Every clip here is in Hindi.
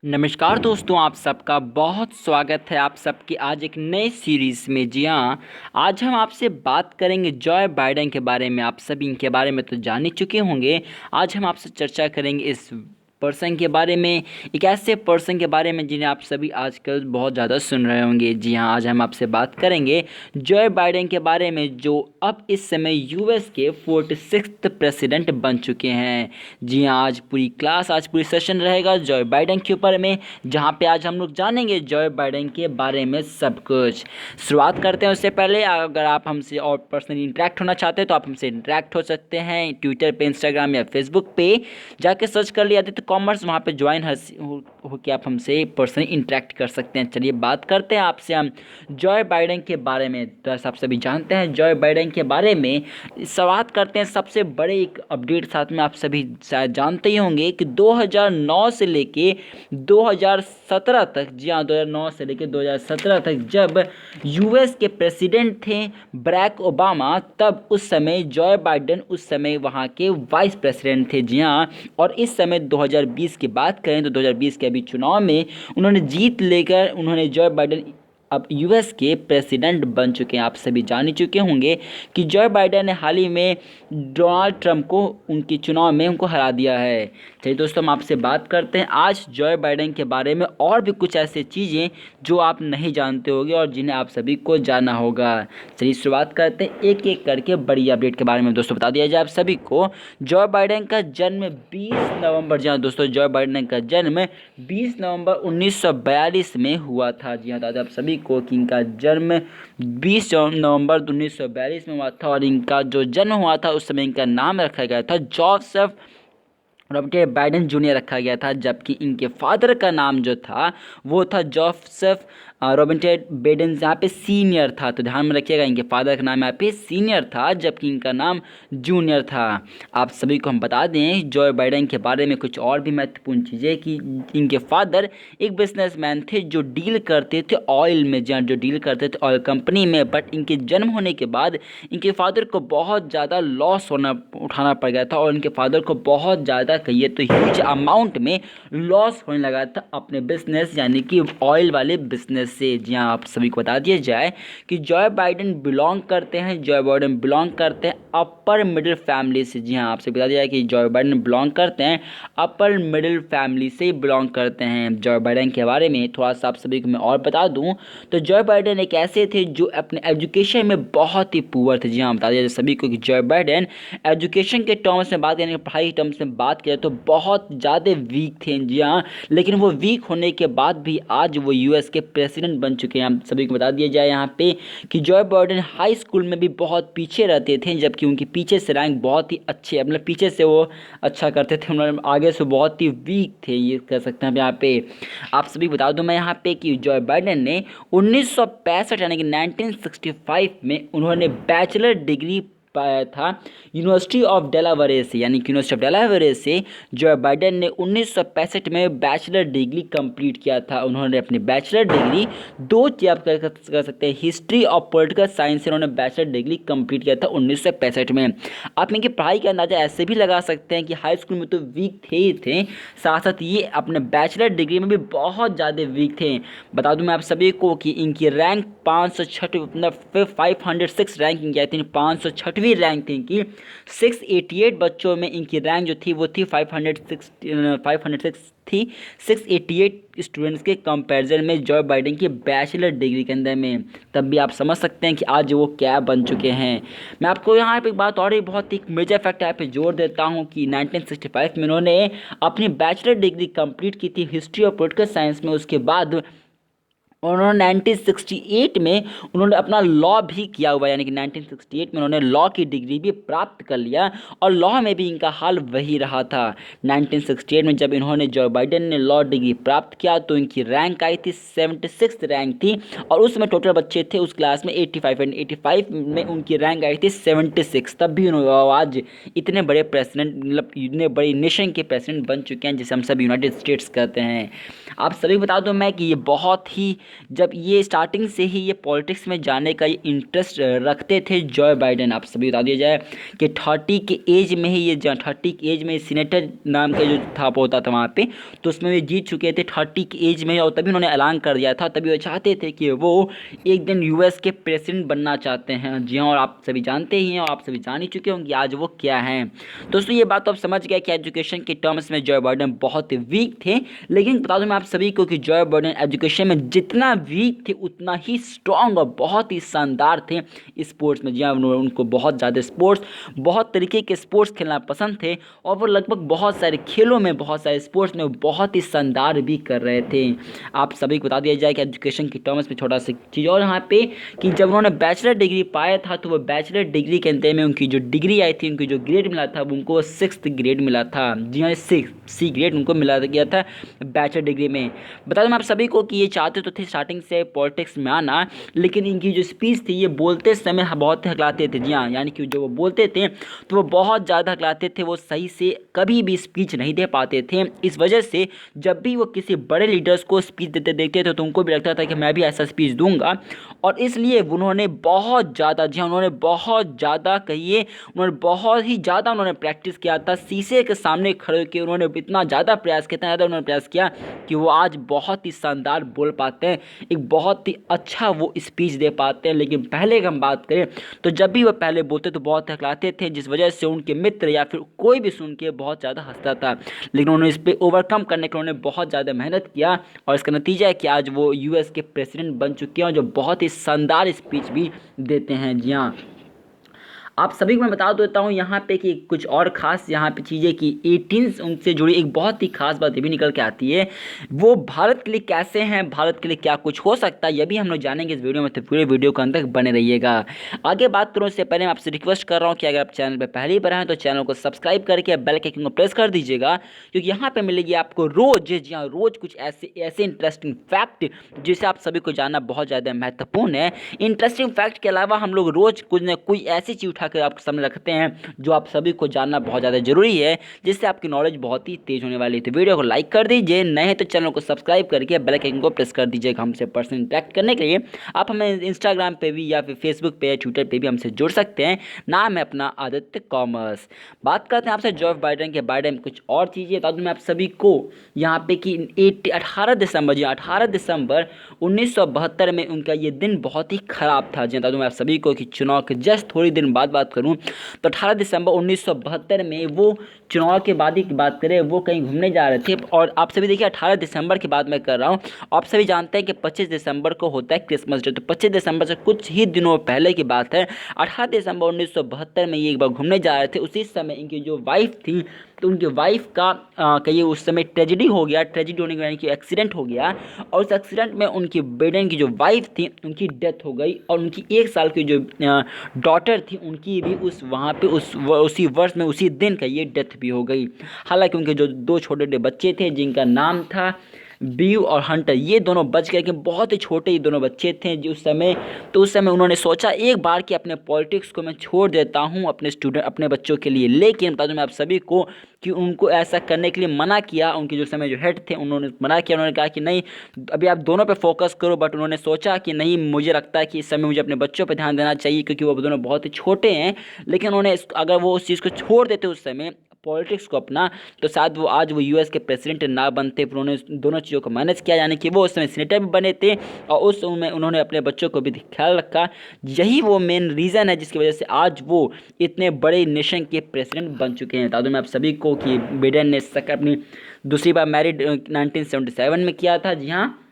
नमस्कार दोस्तों, आप सबका बहुत स्वागत है आप सबकी आज एक नए सीरीज़ में। जी हाँ, आज हम आपसे बात करेंगे जॉय बाइडेन के बारे में। आप सभी इनके बारे में तो जान ही चुके होंगे। आज हम आपसे चर्चा करेंगे इस पर्सन के बारे में, एक ऐसे पर्सन के बारे में जिन्हें आप सभी आजकल बहुत ज़्यादा सुन रहे होंगे। जी हाँ, आज हम आपसे बात करेंगे जॉय बाइडेन के बारे में, जो अब इस समय यूएस के 46th प्रेसिडेंट बन चुके हैं। जी हाँ, आज पूरी सेशन रहेगा जॉय बाइडेन के ऊपर में, जहाँ पे आज हम लोग जानेंगे जॉय बाइडेन के बारे में सब कुछ। शुरुआत करते हैं। उससे पहले अगर आप हमसे और पर्सनली इंटरेक्ट होना चाहते हैं तो आप हमसे इंटरेक्ट हो सकते हैं ट्विटर पे, इंस्टाग्राम या फेसबुक पे जाके सर्च कर लिया आदित्य कॉमर्स, वहाँ पे ज्वाइन हो के आप हमसे पर्सनली इंटरेक्ट कर सकते हैं। चलिए बात करते हैं आपसे हम जॉय बाइडेन के बारे में। तो आप सभी जानते हैं जॉय बाइडेन के बारे में। शुरुआत करते हैं सबसे बड़े एक अपडेट साथ में। आप सभी शायद जानते ही होंगे कि 2009 से लेके 2017 तक, जी हाँ 2009 से लेके 2017 तक जब यूएस के प्रेसिडेंट थे बराक ओबामा, तब उस समय जॉय बाइडेन उस समय वहाँ के वाइस प्रेसिडेंट थे। जी हाँ, और इस समय 2020 की बात करें तो 2020 के अभी चुनाव में उन्होंने जीत लेकर उन्होंने जॉय बाइडेन अब यूएस के प्रेसिडेंट बन चुके हैं। आप सभी जान ही चुके होंगे कि जॉय बाइडेन ने हाल ही में डोनाल्ड ट्रंप को उनके चुनाव में उनको हरा दिया है। चलिए दोस्तों, हम आपसे बात करते हैं आज जॉय बाइडेन के बारे में और भी कुछ ऐसी चीज़ें जो आप नहीं जानते होंगे और जिन्हें आप सभी को जानना होगा। चलिए शुरुआत करते हैं एक एक करके बड़ी अपडेट के बारे में। दोस्तों बता दिया जाए आप सभी को, जॉय बाइडेन का जन्म 20 नवंबर, जी हाँ दोस्तों, जॉय बाइडेन का जन्म 20 नवंबर 1942 में हुआ था। जी हाँ दादा, आप सभी को कि इनका जन्म 20 नवंबर 1942 में हुआ था और इनका जो जन्म हुआ था उस समय इनका नाम रखा गया था जोसेफ रॉबर्ट बाइडेन जूनियर रखा गया था, जबकि इनके फादर का नाम जो था वो था जोसेफ रॉबर्ट बाइडेन, यहाँ पे सीनियर था। तो ध्यान में रखिएगा, इनके फादर का नाम यहाँ पे सीनियर था जबकि इनका नाम जूनियर था। आप सभी को हम बता दें जॉय बाइडेन के बारे में कुछ और भी महत्वपूर्ण चीज़ें कि इनके फादर एक बिजनेसमैन थे जो डील करते थे ऑयल में, जहाँ जो डील करते थे ऑयल कंपनी में। बट इनके जन्म होने के बाद इनके फादर को बहुत ज़्यादा लॉस उठाना पड़ गया था और इनके फादर को बहुत ज़्यादा कहिए तो ह्यूज अमाउंट में लॉस होने लगा था अपने बिजनेस, यानी कि ऑयल वाले बिजनेस से। जी हाँ, आप सभी को बता दिया जाए कि जॉय बाइडेन बिलोंग करते हैं अपर मिडिल फैमिली से। जी हाँ, आपसे बता दिया जाए कि जॉय बाइडेन बिलोंग करते हैं अपर मिडिल फैमिली से बिलोंग करते हैं। जॉय बाइडेन के बारे में थोड़ा सा आप सभी को मैं और बता दूं तो जॉय बाइडेन एक ऐसे थे जो अपने एजुकेशन में बहुत ही पुअर थे। जी हाँ, बता दिया जाए सभी को कि जॉय बाइडेन एजुकेशन के टर्म्स में बात करें, पढ़ाई के टर्म्स में बात करें तो बहुत ज़्यादा वीक थे। जी हाँ, लेकिन वो वीक होने के बाद भी आज वो यूएस के प्रेसिडेंट बन चुके हैं। हम सभी को बता दिया जाए यहाँ पे कि जॉय बाइडेन हाई स्कूल में भी बहुत पीछे रहते थे, जबकि उनके पीछे से रैंक बहुत ही अच्छे, मतलब पीछे से वो अच्छा करते थे, उन्होंने आगे से बहुत ही वीक थे, ये कह सकते हैं। यहाँ पे आप सभी बता दूं मैं यहाँ पे कि जॉय बाइडेन ने 1965 यानी कि 1965 में उन्होंने बैचलर डिग्री पाया था यूनिवर्सिटी ऑफ डेलावेयर से, यानी कि यूनिवर्सिटी ऑफ डेलावेयर से जॉय बाइडेन ने 1965 में बैचलर डिग्री कंप्लीट किया था। उन्होंने अपनी बैचलर डिग्री दो आप कर सकते हैं, हिस्ट्री और पॉलिटिकल साइंस से उन्होंने बैचलर डिग्री कंप्लीट किया था 1965 में। आप इनकी पढ़ाई का अंदाजा ऐसे भी लगा सकते हैं कि हाई स्कूल में तो वीक थे ही थे, साथ साथ ये अपने बैचलर डिग्री में भी बहुत ज़्यादा वीक थे। बता दूं मैं आप सभी को कि इनकी रैंक 506, मतलब 506 रैंक इनकी आई थी, 506वीं रैंक थी इनकी। 688 बच्चों में इनकी रैंक जो थी वो थी 506 थी, 688 स्टूडेंट्स के कंपैरिजन में जॉय बाइडेन की बैचलर डिग्री के अंदर में। तब भी आप समझ सकते हैं कि आज वो क्या बन चुके हैं। मैं आपको यहाँ पे एक बात और ही बहुत एक मेजर फैक्ट यहाँ पे जोड़ देता हूँ कि 1965 में उन्होंने अपनी बैचलर डिग्री कंप्लीट की थी हिस्ट्री और पॉलिटिकल साइंस में। उसके बाद उन्होंने 1968 में उन्होंने अपना लॉ भी किया हुआ, यानी कि 1968 में उन्होंने लॉ की डिग्री भी प्राप्त कर लिया और लॉ में भी इनका हाल वही रहा था। 1968 में जब इन्होंने जॉय बाइडेन ने लॉ डिग्री प्राप्त किया तो इनकी रैंक आई थी 76 रैंक थी, और उसमें टोटल बच्चे थे उस क्लास में 85 एंड 85 में उनकी रैंक आई थी 76। तब भी उन्होंने आज इतने बड़े प्रेसिडेंट, मतलब इतने बड़े नेशन के प्रेसिडेंट बन चुके हैं जिसे हम सब यूनाइटेड स्टेट्स कहते हैं। आप सभी को बता दूं मैं कि ये बहुत ही, जब ये स्टार्टिंग से ही ये पॉलिटिक्स में जाने का ये इंटरेस्ट रखते थे जॉय बाइडेन। आप सभी बता दिया जाए कि 30 के एज में ही ये 30 की एज में सीनेटर नाम का जो था होता था वहाँ पे, तो उसमें वे जीत चुके थे 30 की एज में, और तभी उन्होंने ऐलान कर दिया था, तभी वो चाहते थे कि वो एक दिन यूएस के प्रेसिडेंट बनना चाहते हैं। जी हाँ, और आप सभी जानते ही हैं और आप सभी जान ही चुके होंगे आज वो क्या हैं। दोस्तों ये बात तो आप समझ गए कि एजुकेशन के टर्म्स में जॉय बाइडेन बहुत वीक थे, लेकिन बता दूं मैं आप सभी को कि जॉय बाइडेन एजुकेशन में जितना वीक थे उतना ही स्ट्रॉन्ग और बहुत ही शानदार थे स्पोर्ट्स में। जी हाँ, उनको बहुत ज़्यादा स्पोर्ट्स, बहुत तरीके के स्पोर्ट्स खेलना पसंद थे, और वो लगभग बहुत सारे खेलों में, बहुत सारे स्पोर्ट्स में बहुत ही शानदार भी कर रहे थे। आप सभी को बता दिया जाए कि एजुकेशन की टर्म्स में छोटा सा चीज़ और यहाँ पे, कि जब उन्होंने बैचलर डिग्री पाया था तो वो बैचलर डिग्री के अंत में उनकी जो डिग्री आई थी, उनकी जो ग्रेड मिला था, उनको 6th ग्रेड मिला था। जी हाँ, सी ग्रेड उनको मिला गया था बैचलर डिग्री में। बता दूं मैं आप सभी को कि ये चाहते तो थे स्टार्टिंग से पॉलिटिक्स में आना, लेकिन इनकी जो स्पीच थी ये बोलते समय बहुत हकलाते थे। जी हाँ, यानी कि जो वो बोलते थे तो वो बहुत ज़्यादा हकलाते थे, वो सही से कभी भी स्पीच नहीं दे पाते थे। इस वजह से जब भी वो किसी बड़े लीडर्स को स्पीच देते देखते थे तो उनको भी लगता था कि मैं भी ऐसा स्पीच दूंगा, और इसलिए उन्होंने बहुत ज़्यादा, जी हाँ, उन्होंने बहुत ज़्यादा, कहिए उन्होंने बहुत ही ज़्यादा उन्होंने प्रैक्टिस किया था, शीशे के सामने खड़े होकर उन्होंने इतना ज़्यादा प्रयास किया, इतना ज़्यादा उन्होंने प्रयास किया कि वो आज बहुत ही शानदार बोल पाते हैं, एक बहुत ही अच्छा वो स्पीच दे पाते हैं। लेकिन पहले की हम बात करें तो जब भी वो पहले बोलते तो बहुत हकलाते थे, जिस वजह से उनके मित्र या फिर कोई भी सुन के बहुत ज़्यादा हंसता था। लेकिन उन्होंने इस पर ओवरकम करने के लिए उन्होंने बहुत ज़्यादा मेहनत किया, और इसका नतीजा है कि आज वो यूएस के प्रेसिडेंट बन चुके हैं, जो बहुत ही शानदार स्पीच भी देते हैं। जी हाँ, आप सभी को मैं बता देता हूँ यहाँ पे कि कुछ और ख़ास यहाँ पे चीज़ें कि 18 उनसे जुड़ी एक बहुत ही खास बात ये भी निकल के आती है, वो भारत के लिए कैसे हैं, भारत के लिए क्या कुछ हो सकता है, ये भी हम लोग जानेंगे इस वीडियो में, तो पूरे वीडियो के अंदर बने रहिएगा। आगे बात करूँ उससे पहले मैं आपसे रिक्वेस्ट कर रहा हूँ कि अगर आप चैनल पर पहली बार हैं तो चैनल को सब्सक्राइब करके बेल के आइकन को प्रेस कर दीजिएगा, क्योंकि यहाँ पर मिलेगी आपको रोज़, जी हाँ, रोज़ कुछ ऐसे इंटरेस्टिंग फैक्ट जिसे आप सभी को जानना बहुत ज़्यादा महत्वपूर्ण है। इंटरेस्टिंग फैक्ट के अलावा हम लोग रोज़ कुछ न कोई ऐसी चीज़ उठा कर आपके सामने रखते हैं जो आप सभी को जानना बहुत ज़्यादा जरूरी है, जिससे आपकी नॉलेज बहुत ही तेज होने वाली है। तो वीडियो को लाइक कर दीजिए, नए हैं तो चैनल को सब्सक्राइब करके बेल आइकन को प्रेस कर दीजिएगा। हमसे पर्सनल इंटरेक्ट करने के लिए आप हमें इंस्टाग्राम पे भी या फिर फेसबुक पे या ट्विटर पे भी हमसे जुड़ सकते हैं। नाम है अपना आदित्य कॉमर्स। बात करते हैं आपसे जॉय बाइडेन के बारे में कुछ और चीज़ें बता दूँ मैं आप सभी को यहाँ पे कि 18 दिसंबर, जी 18 दिसंबर 1972 में उनका ये दिन बहुत ही ख़राब था। जी बता दूँ मैं आप सभी को कि चुनाव के जस्ट थोड़ी दिन बाद बात करूँ तो 18 दिसंबर 1972 में वो चुनाव के बाद ही की बात करें, वो कहीं घूमने जा रहे थे। और आप सभी देखिए 18 दिसंबर की बात मैं कर रहा हूँ, आप सभी जानते हैं कि 25 दिसंबर को होता है क्रिसमस डे, तो 25 दिसंबर से कुछ ही दिनों पहले की बात है। 18 दिसंबर 1972 में ये एक बार घूमने जा रहे थे, उसी समय इनकी जो वाइफ थी, तो उनकी वाइफ का कहिए उस समय ट्रेजिडी हो गया, ट्रेजिडी होने के यानी कि एक्सीडेंट हो गया, और उस एक्सीडेंट में उनकी बाइडेन की जो वाइफ थी उनकी डेथ हो गई, और उनकी 1 साल की जो डॉटर थी उनकी भी उस वहाँ पे उसी वर्ष में उसी दिन का ये डेथ भी हो गई। हालांकि उनके जो 2 छोटे बच्चे थे जिनका नाम था बीव और हंटर, ये दोनों बच गए कि बहुत ही छोटे ही दोनों बच्चे थे जी उस समय। तो उस समय उन्होंने सोचा एक बार कि अपने पॉलिटिक्स को मैं छोड़ देता हूँ अपने बच्चों के लिए, लेकिन बता दूँ मैं आप सभी को कि उनको ऐसा करने के लिए मना किया। उनके जो समय जो हेड थे उन्होंने मना किया, उन्होंने कहा कि नहीं अभी आप दोनों पे फोकस करो, बट उन्होंने सोचा कि नहीं, मुझे लगता है कि इस समय मुझे अपने बच्चों पर ध्यान देना चाहिए, क्योंकि वो दोनों बहुत ही छोटे हैं। लेकिन उन्होंने अगर वो उस चीज़ को छोड़ देते उस समय पॉलिटिक्स को अपना, तो शायद वो आज वो यूएस के प्रेसिडेंट ना बनते। फिर उन्होंने दोनों चीज़ों को मैनेज किया, यानी कि वो उस समय सीनेटर भी बने थे और उस समय उन्होंने अपने बच्चों को भी ख्याल रखा। यही वो मेन रीज़न है जिसकी वजह से आज वो इतने बड़े नेशन के प्रेसिडेंट बन चुके हैं। बता दूं मैं आप सभी को कि बाइडेन ने अपनी दूसरी बार मैरिड 1977 में किया था। जी हाँ,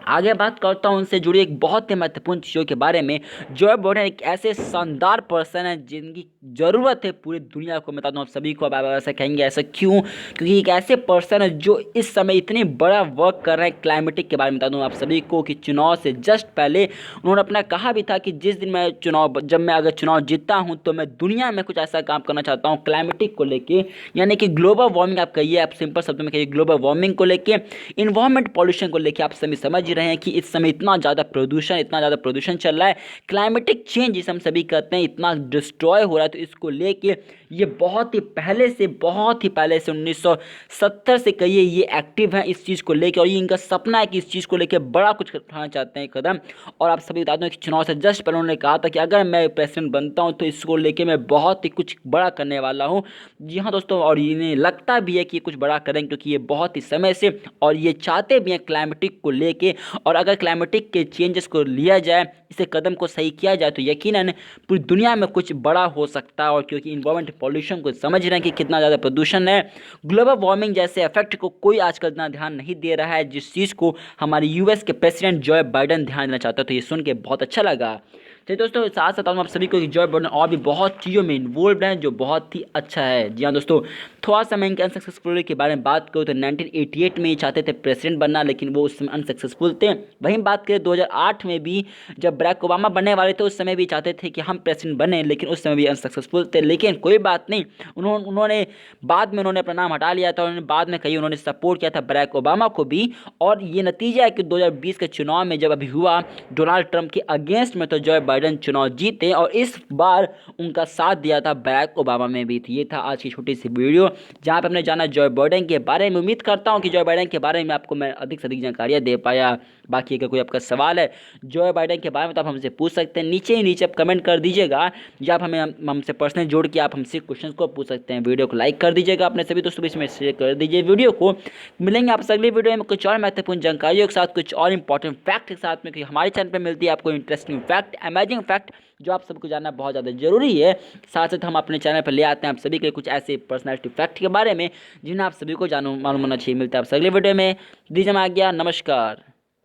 आगे बात करता हूँ उनसे जुड़ी एक बहुत ही महत्वपूर्ण चीज़ों के बारे में। जॉय बाइडेन एक ऐसे शानदार पर्सन है जिनकी ज़रूरत है पूरी दुनिया को। बता दूँ आप सभी को, अब आप ऐसा कहेंगे ऐसा क्यों, क्योंकि एक ऐसे पर्सन है जो इस समय इतनी बड़ा वर्क कर रहे हैं क्लाइमेटिक के बारे में। बता दूँ आप सभी को कि चुनाव से जस्ट पहले उन्होंने अपना कहा भी था कि जिस दिन मैं जब मैं अगर चुनाव जीतता हूँ तो मैं दुनिया में कुछ ऐसा काम करना चाहता हूँ क्लाइमेटिक को लेके, यानी कि ग्लोबल वार्मिंग आप कहिए, आप सिंपल शब्दों में कहिए ग्लोबल वार्मिंग को लेके, इन्वायरमेंट पॉल्यूशन को लेके। आप सभी समझ रहे हैं कि इस समय इतना ज़्यादा प्रदूषण चल रहा है, क्लाइमेटिक चेंज जिसे हम सभी कहते हैं, इतना डिस्ट्रॉय हो रहा है। तो इसको लेके ये बहुत ही पहले से 1970 से कहिए ये एक्टिव हैं इस चीज़ को लेके, और ये इनका सपना है कि इस चीज़ को लेके बड़ा कुछ उठाना चाहते हैं कदम। और आप सभी बता दें कि चुनाव से जस्ट पहले उन्होंने कहा था कि अगर मैं प्रेसिडेंट बनता हूं तो इसको लेके मैं बहुत ही कुछ बड़ा करने वाला हूं। जी हाँ दोस्तों, और इन्हें लगता भी है कि ये कुछ बड़ा करेंगे, क्योंकि ये बहुत ही समय से और ये चाहते भी हैं क्लाइमेटिक को लेके। और अगर क्लाइमेटिक के चेंजेस को लिया जाए, इसे कदम को सही किया जाए, तो यकीनन पूरी दुनिया में कुछ बड़ा हो सकता है। और क्योंकि इन्वायरमेंट पॉल्यूशन को समझ रहे हैं कि कितना ज़्यादा प्रदूषण है, ग्लोबल वार्मिंग जैसे इफेक्ट को कोई आजकल इतना ध्यान नहीं दे रहा है, जिस चीज़ को हमारे यूएस के प्रेसिडेंट जो बाइडन ध्यान देना चाहता है। तो ये सुन के बहुत अच्छा लगा। तो दोस्तों साथ साथ आप सभी को कि जॉय बाइडन और भी बहुत चीज़ों में इन्वॉल्व हैं, जो बहुत ही अच्छा है। जी हाँ दोस्तों, थोड़ा सा मैं इनके अनसक्सेसफुल के बारे में बात करूँ तो 1988 में ये चाहते थे प्रेसिडेंट बनना, लेकिन वो उस समय अनसक्सेसफुल थे। वहीं बात करें 2008 में भी जब बराक ओबामा बनने वाले थे, उस समय भी चाहते थे कि हम प्रेसिडेंट बने, लेकिन उस समय भी अनसक्सेसफुल थे। लेकिन कोई बात नहीं, उन्होंने बाद में उन्होंने अपना नाम हटा लिया था। उन्होंने बाद में कही उन्होंने सपोर्ट किया था बराक ओबामा को भी। और ये नतीजा है कि 2020 के चुनाव में जब अभी हुआ डोनाल्ड ट्रंप के अगेंस्ट में, तो जॉय बाइडन चुनाव जीते और इस बार उनका साथ दिया था बराक ओबामा में भी। ये था आज की छोटी सी वीडियो जहाँ पे हमने जाना जॉय बाइडन के बारे में। उम्मीद करता हूँ कि जॉय बाइडन के बारे में आपको मैं अधिक से अधिक जानकारियाँ दे पाया। बाकी अगर कोई आपका सवाल है जॉय बाइडन के बारे में तो आप हमसे पूछ सकते हैं, नीचे ही नीचे आप कमेंट कर दीजिएगा, या आप हमसे पर्सनली जोड़ के आप हमसे क्वेश्चन को पूछ सकते हैं। वीडियो को लाइक कर दीजिएगा, अपने सभी दोस्तों के बीच में शेयर कर दीजिए वीडियो को। मिलेंगे आपसे अगली वीडियो में कुछ और महत्वपूर्ण जानकारियों के साथ, कुछ और इंपॉर्टेंट फैक्ट के साथ में, क्योंकि हमारे चैनल पर मिलती है आपको इंटरेस्टिंग फैक्ट, अमेजिंग फैक्ट, जो आप सबको जानना बहुत ज़्यादा जरूरी है। साथ साथ हम अपने चैनल पर ले आते हैं आप सभी के कुछ ऐसे पर्सनैलिटी फैक्ट के बारे में जिन्हें आप सभी को मालूम होना चाहिए। मिलता है आपसे अगले वीडियो में, दीजिए आज्ञा, नमस्कार।